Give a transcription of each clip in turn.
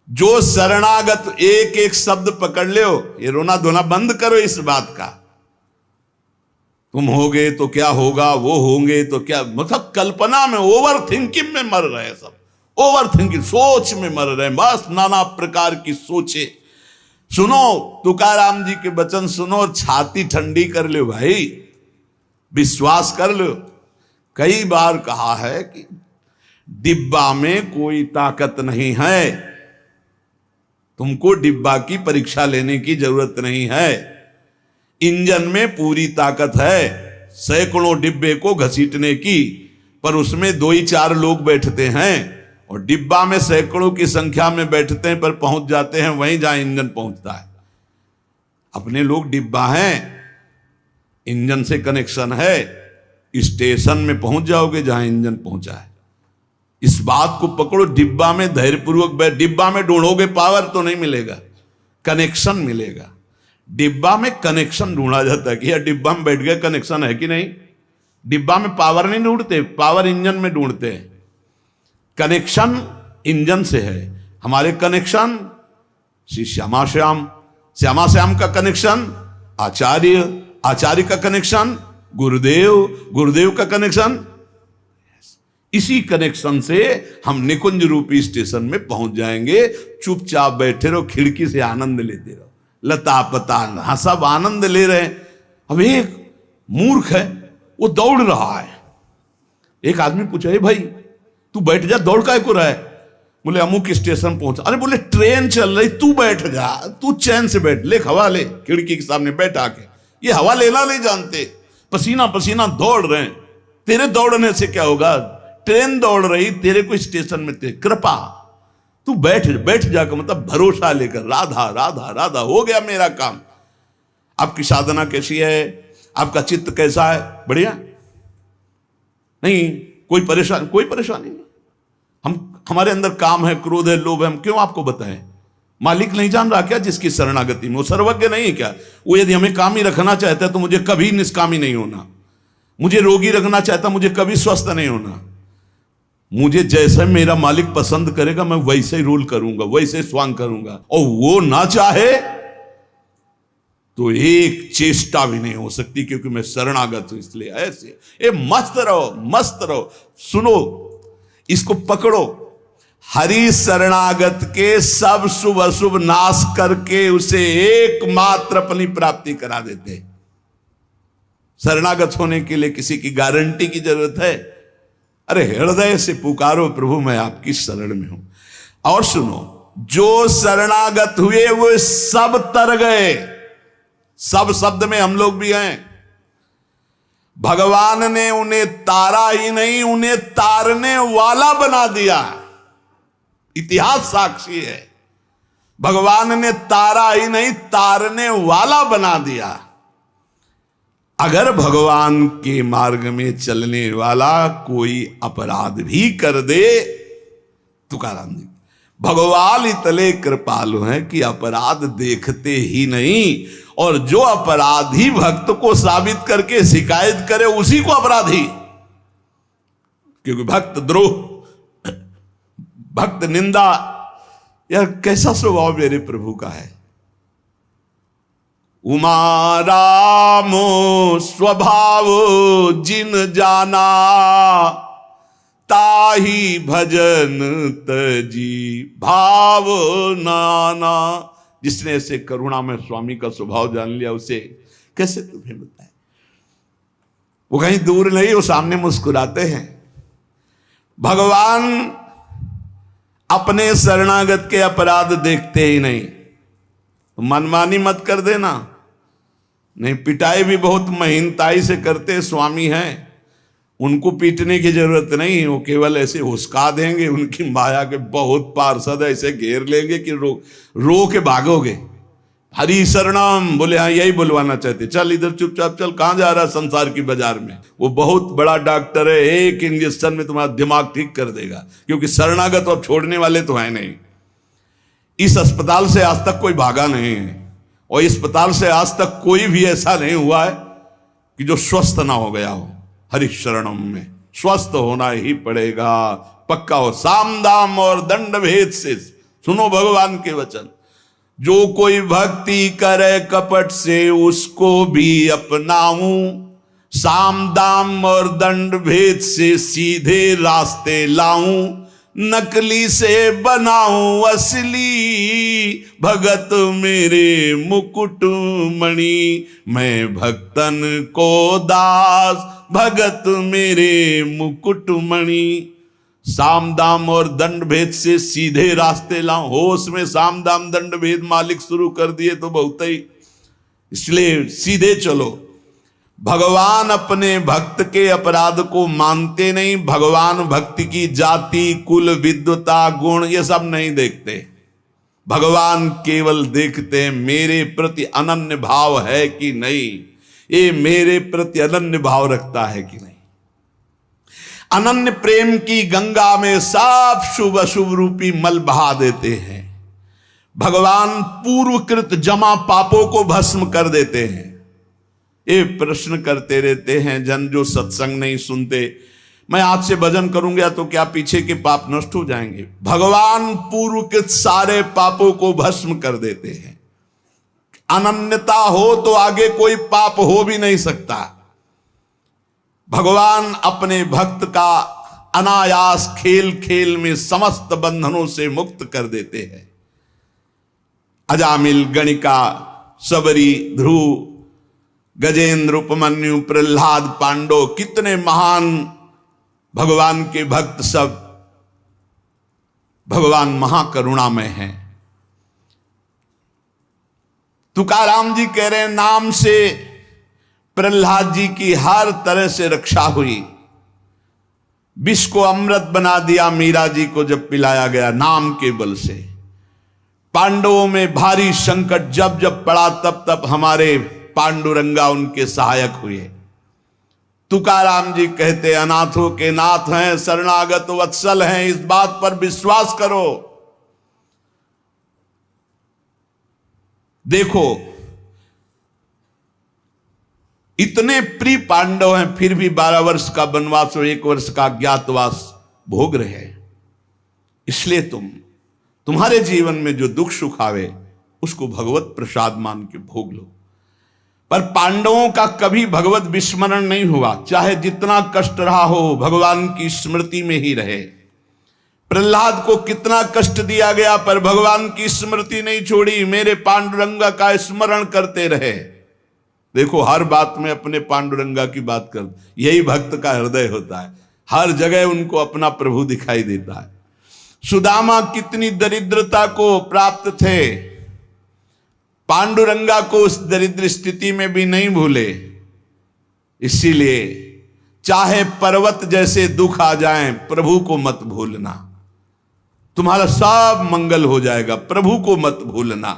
जो शरणागत एक एक शब्द पकड़ लो, ये रोना धोना बंद करो इस बात का। तुम होगे तो क्या होगा, वो होंगे तो क्या, मतलब कल्पना में, ओवर थिंकिंग में मर रहे हैं सब, ओवर थिंकिंग, सोच में मर रहे हैं, बस नाना प्रकार की सोचे। सुनो तुकाराम जी के वचन सुनो, छाती ठंडी कर लो भाई, विश्वास कर लो। कई बार कहा है कि डिब्बा में कोई ताकत नहीं है, तुमको डिब्बा की परीक्षा लेने की जरूरत नहीं है, इंजन में पूरी ताकत है सैकड़ों डिब्बे को घसीटने की, पर उसमें 2 ही 4 लोग बैठते हैं, और डिब्बा में सैकड़ों की संख्या में बैठते हैं पर पहुंच जाते हैं वहीं जहां इंजन पहुंचता है। अपने लोग डिब्बा हैं, इंजन से कनेक्शन है, स्टेशन में पहुंच जाओगे जहां इंजन पहुंचा है। इस बात को पकड़ो, डिब्बा में धैर्यपूर्वक डिब्बा में ढूंढोगे पावर तो नहीं मिलेगा, कनेक्शन मिलेगा। डिब्बा में कनेक्शन ढूंढा जाता है कि यार डिब्बा में बैठ गए, कनेक्शन है कि नहीं। डिब्बा में पावर नहीं ढूंढते, पावर इंजन में ढूंढते हैं। कनेक्शन इंजन से है। हमारे कनेक्शन श्री श्यामा श्याम, श्यामा श्याम का कनेक्शन आचार्य, आचार्य का कनेक्शन गुरुदेव, गुरुदेव का कनेक्शन, इसी कनेक्शन से हम निकुंज रूपी स्टेशन में पहुंच जाएंगे। चुपचाप बैठे रहो, खिड़की से आनंद लेते रहो, लता पता हाँ सब आनंद ले रहे हैं। अब एक मूर्ख है, वो दौड़ रहा है। एक आदमी पूछा, हे भाई तू बैठ जा, दौड़ काहे को रहा है? बोले अमुक स्टेशन पहुंचा। अरे बोले ट्रेन चल रही, तू बैठ जा, तू चैन से बैठ, ले हवा ले, खिड़की के सामने बैठ आके। ये हवा लेना नहीं जानते, पसीना पसीना दौड़ रहे हैं। तेरे दौड़ने से क्या होगा, ट्रेन दौड़ रही, तेरे को स्टेशन में तेरे कृपा, तू बैठ बैठ जाकर, मतलब भरोसा लेकर, राधा राधा राधा, हो गया मेरा काम। आपकी साधना कैसी है, आपका चित्त कैसा है, बढ़िया नहीं, कोई परेशानी नहीं। हमारे अंदर काम है, क्रोध है, लोभ है, हम क्यों आपको बताएं? मालिक नहीं जान रहा क्या जिसकी शरणागति में? वो सर्वज्ञ नहीं है क्या? वो यदि हमें कामी रखना चाहता है तो मुझे कभी निष्कामी नहीं होना, मुझे रोगी रखना चाहता मुझे कभी स्वस्थ नहीं होना। मुझे जैसे मेरा मालिक पसंद करेगा मैं वैसे ही रोल करूंगा, वैसे स्वांग करूंगा, और वो ना चाहे तो एक चेष्टा भी नहीं हो सकती, क्योंकि मैं शरणागत हूं। इसलिए ऐसे ये मस्त रहो, मस्त रहो। सुनो, इसको पकड़ो, हरि शरणागत के सब शुभ अशुभ नाश करके उसे एकमात्र अपनी प्राप्ति करा देते। शरणागत होने के लिए किसी की गारंटी की जरूरत है? अरे हृदय से पुकारो, प्रभु मैं आपकी शरण में हूं। और सुनो, जो शरणागत हुए वो सब तर गए। सब शब्द में हम लोग भी हैं। भगवान ने उन्हें तारा ही नहीं, उन्हें तारने वाला बना दिया। इतिहास साक्षी है, भगवान ने तारा ही नहीं तारने वाला बना दिया। अगर भगवान के मार्ग में चलने वाला कोई अपराध भी कर दे, तुकाराम जी भगवान इतने कृपालु हैं कि अपराध देखते ही नहीं, और जो अपराधी भक्त को साबित करके शिकायत करे उसी को अपराधी, क्योंकि भक्त द्रोह, भक्त निंदा, यार कैसा स्वभाव मेरे प्रभु का है। उमा रामो स्वभाव जिन जाना, ताही भजन तजी भाव नाना। जिसने ऐसे करुणा में स्वामी का स्वभाव जान लिया, उसे कैसे तुम्हें बताए। वो कहीं दूर नहीं, वो सामने मुस्कुराते हैं। भगवान अपने शरणागत के अपराध देखते ही नहीं। तो मनमानी मत कर देना, नहीं पिटाई भी बहुत महीनताई से करते स्वामी हैं, उनको पीटने की जरूरत नहीं, वो केवल ऐसे हुस्का देंगे। उनकी माया के बहुत पार्षद ऐसे घेर लेंगे कि रो के भागोगे। हरि शरणम बोले, हाँ यही बुलवाना चाहते, चल इधर चुपचाप चल, कहां जा रहा संसार की बाजार में। वो बहुत बड़ा डॉक्टर है, एक इंजेक्शन में तुम्हारा दिमाग ठीक कर देगा, क्योंकि शरणागत अब छोड़ने वाले तो है नहीं। इस अस्पताल से आज तक कोई भागा नहीं है, और इस अस्पताल से आज तक कोई भी ऐसा नहीं हुआ है कि जो स्वस्थ ना हो गया हो। हरि शरणम में स्वस्थ होना ही पड़ेगा, पक्का हो। साम दाम और दंड भेद से सुनो भगवान के वचन, जो कोई भक्ति करे कपट से उसको भी अपनाऊं, साम दाम और दंड भेद से सीधे रास्ते लाऊं, नकली से बनाऊं असली, भगत मेरे मुकुट मणि, मैं भक्तन को दास, भगत मेरे मुकुट मणि। साम दाम और दंड भेद से सीधे रास्ते लाऊं, होश में साम दाम दंड भेद मालिक शुरू कर दिए तो बहुत ही, इसलिए सीधे चलो। भगवान अपने भक्त के अपराध को मानते नहीं, भगवान भक्ति की जाति कुल विद्वता गुण ये सब नहीं देखते, भगवान केवल देखते हैं मेरे प्रति अनन्य भाव है कि नहीं, ये मेरे प्रति अनन्य भाव रखता है कि नहीं। अनन्य प्रेम की गंगा में सब शुभ अशुभ रूपी मल बहा देते हैं। भगवान पूर्वकृत जमा पापों को भस्म कर देते हैं। ये प्रश्न करते रहते हैं जन जो सत्संग नहीं सुनते, मैं आज से भजन करूंगा तो क्या पीछे के पाप नष्ट हो जाएंगे? भगवान पूर्वकृत सारे पापों को भस्म कर देते हैं। अनन्यता हो तो आगे कोई पाप हो भी नहीं सकता। भगवान अपने भक्त का अनायास खेल खेल में समस्त बंधनों से मुक्त कर देते हैं। अजामिल, गणिका, सबरी, ध्रुव, गजेंद्र, उपमन्यु, प्रहलाद, पांडव, कितने महान भगवान के भक्त, सब भगवान महाकरुणामय हैं। तुकाराम जी कह रहे हैं नाम से प्रहलाद जी की हर तरह से रक्षा हुई। विष को अमृत बना दिया मीरा जी को जब पिलाया गया नाम के बल से। पांडवों में भारी संकट जब जब पड़ा तब तब हमारे पांडुरंगा उनके सहायक हुए। तुकाराम जी कहते अनाथों के नाथ हैं, शरणागत वत्सल हैं, इस बात पर विश्वास करो। देखो इतने प्रिय पांडव हैं फिर भी 12 वर्ष का वनवास और 1 वर्ष का अज्ञातवास भोग रहे हैं। इसलिए तुम्हारे जीवन में जो दुख सुख आवे उसको भगवत प्रसाद मान के भोग लो। पर पांडवों का कभी भगवत विस्मरण नहीं हुआ, चाहे जितना कष्ट रहा हो भगवान की स्मृति में ही रहे। प्रहलाद को कितना कष्ट दिया गया पर भगवान की स्मृति नहीं छोड़ी, मेरे पांडुरंगा का स्मरण करते रहे। देखो हर बात में अपने पांडुरंगा की बात कर, यही भक्त का हृदय होता है। हर जगह उनको अपना प्रभु दिखाई देता है। सुदामा कितनी दरिद्रता को प्राप्त थे, पांडुरंगा को उस दरिद्र स्थिति में भी नहीं भूले। इसीलिए चाहे पर्वत जैसे दुख आ जाएं, प्रभु को मत भूलना, तुम्हारा सब मंगल हो जाएगा। प्रभु को मत भूलना।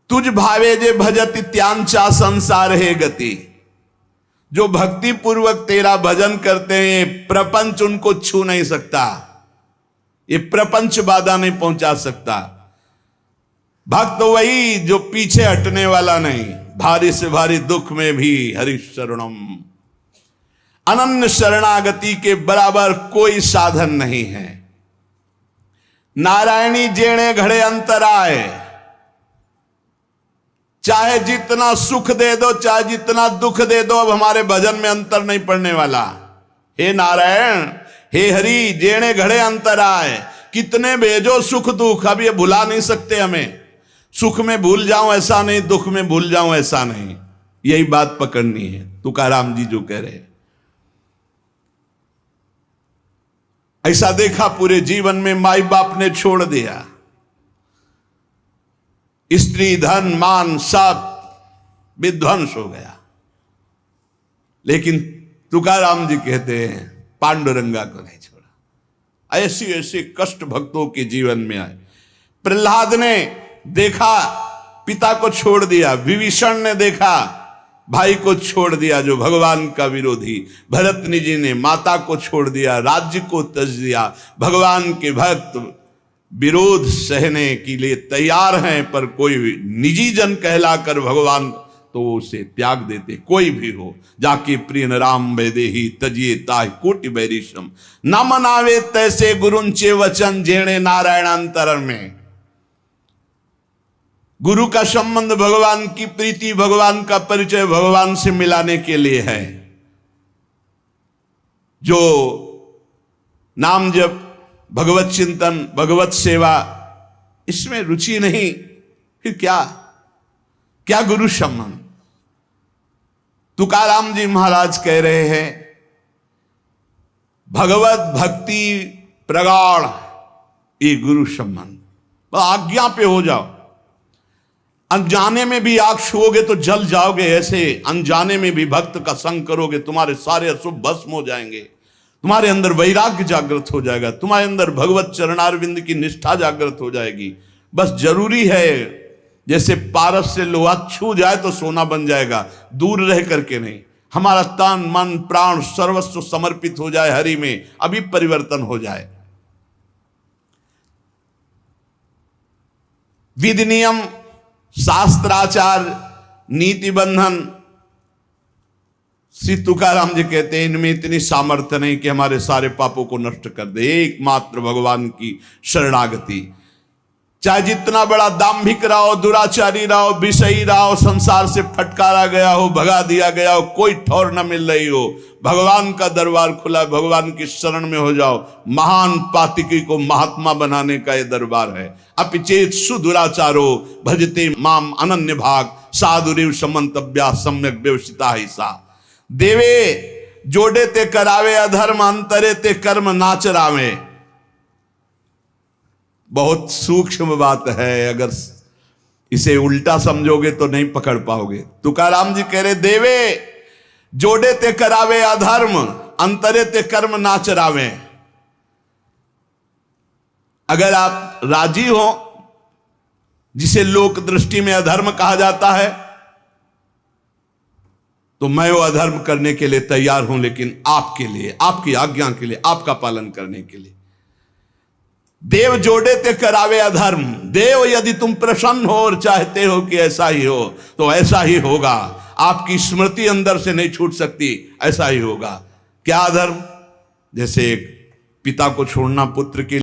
तुझ भावे जे भजत त्यांचा संसार है गति। जो भक्ति पूर्वक तेरा भजन करते हैं प्रपंच उनको छू नहीं सकता, ये प्रपंच बाधा नहीं पहुंचा सकता। भक्त वही जो पीछे हटने वाला नहीं, भारी से भारी दुख में भी हरि शरणम। अनन्य शरणागति के बराबर कोई साधन नहीं है। नारायणी जेणे घड़े अंतराय, चाहे जितना सुख दे दो चाहे जितना दुख दे दो, अब हमारे भजन में अंतर नहीं पड़ने वाला। हे नारायण, हे हरि, जेणे घड़े अंतराय, कितने भेजो सुख दुख, अब ये भुला नहीं सकते हमें। सुख में भूल जाऊं ऐसा नहीं, दुख में भूल जाऊं ऐसा नहीं, यही बात पकड़नी है। तुकाराम जी जो कह रहे हैं, ऐसा देखा पूरे जीवन में माई बाप ने छोड़ दिया, स्त्री धन मान सब विध्वंस हो गया, लेकिन तुकाराम जी कहते हैं पांडुरंगा को नहीं छोड़ा। ऐसी ऐसी कष्ट भक्तों के जीवन में आए। प्रहलाद ने देखा पिता को छोड़ दिया, विभीषण ने देखा भाई को छोड़ दिया जो भगवान का विरोधी, भरतनी जी ने माता को छोड़ दिया, राज्य को त्यज दिया। भगवान के भक्त विरोध सहने के लिए तैयार हैं, पर कोई निजी जन कहलाकर भगवान तो उसे त्याग देते, कोई भी हो। जाके प्रिय राम वैदेही तजिए ताहि कोटि बैरिशम, न मनावे तैसे गुरुंचे वचन जेणे नारायणांतर में। गुरु का संबंध भगवान की प्रीति, भगवान का परिचय भगवान से मिलाने के लिए है। जो नाम जप, भगवत चिंतन, भगवत सेवा, इसमें रुचि नहीं, फिर क्या गुरु संबंध। तुकाराम जी महाराज कह रहे हैं, भगवत भक्ति प्रगाढ़ ये गुरु संबंध। आज्ञा पे हो जाओ, अनजाने में भी आग छुओगे तो जल जाओगे, ऐसे अनजाने में भी भक्त का संग करोगे तुम्हारे सारे अशुभ भस्म हो जाएंगे, तुम्हारे अंदर वैराग्य जागृत हो जाएगा, तुम्हारे अंदर भगवत चरणारविंद की निष्ठा जागृत हो जाएगी। बस जरूरी है, जैसे पारस से लोहा छू जाए तो सोना बन जाएगा, दूर रह करके नहीं। हमारा तन मन प्राण सर्वस्व समर्पित हो जाए हरि में, अभी परिवर्तन हो जाए। विधि नियम शास्त्राचार नीति बंधन, श्री तुकाराम जी कहते हैं इनमें इतनी सामर्थ्य नहीं कि हमारे सारे पापों को नष्ट कर दे। एकमात्र भगवान की शरणागति, चाहे जितना बड़ा दाम्भिक रहो, दुराचारी रहो, विषयी रहो, संसार से फटकारा गया हो, भगा दिया गया हो, कोई ठौर न मिल रही हो, भगवान का दरबार खुला, भगवान की शरण में हो जाओ। महान पातिकी को महात्मा बनाने का यह दरबार है। अपिचेत सुदुराचारो भजते माम अनन्य भाग, साधुरिव समंतव्या सम्यक व्यवसिता ही सा। देवे जोड़े ते करावे अधर्म, अंतरे ते कर्म नाचरावे। बहुत सूक्ष्म बात है, अगर इसे उल्टा समझोगे तो नहीं पकड़ पाओगे। तुकाराम जी कह रहे, देवे जोड़े ते करावे अधर्म, अंतरे ते कर्म नाचरावे। अगर आप राजी हो, जिसे लोक दृष्टि में अधर्म कहा जाता है, तो मैं वो अधर्म करने के लिए तैयार हूं, लेकिन आपके लिए, आपकी आज्ञा के लिए, आपका पालन करने के लिए। देव जोड़े ते करावे अधर्म। देव यदि तुम प्रसन्न हो और चाहते हो कि ऐसा ही हो, तो ऐसा ही होगा। आपकी स्मृति अंदर से नहीं छूट सकती, ऐसा ही होगा। क्या अधर्म? जैसे एक पिता को छोड़ना पुत्र के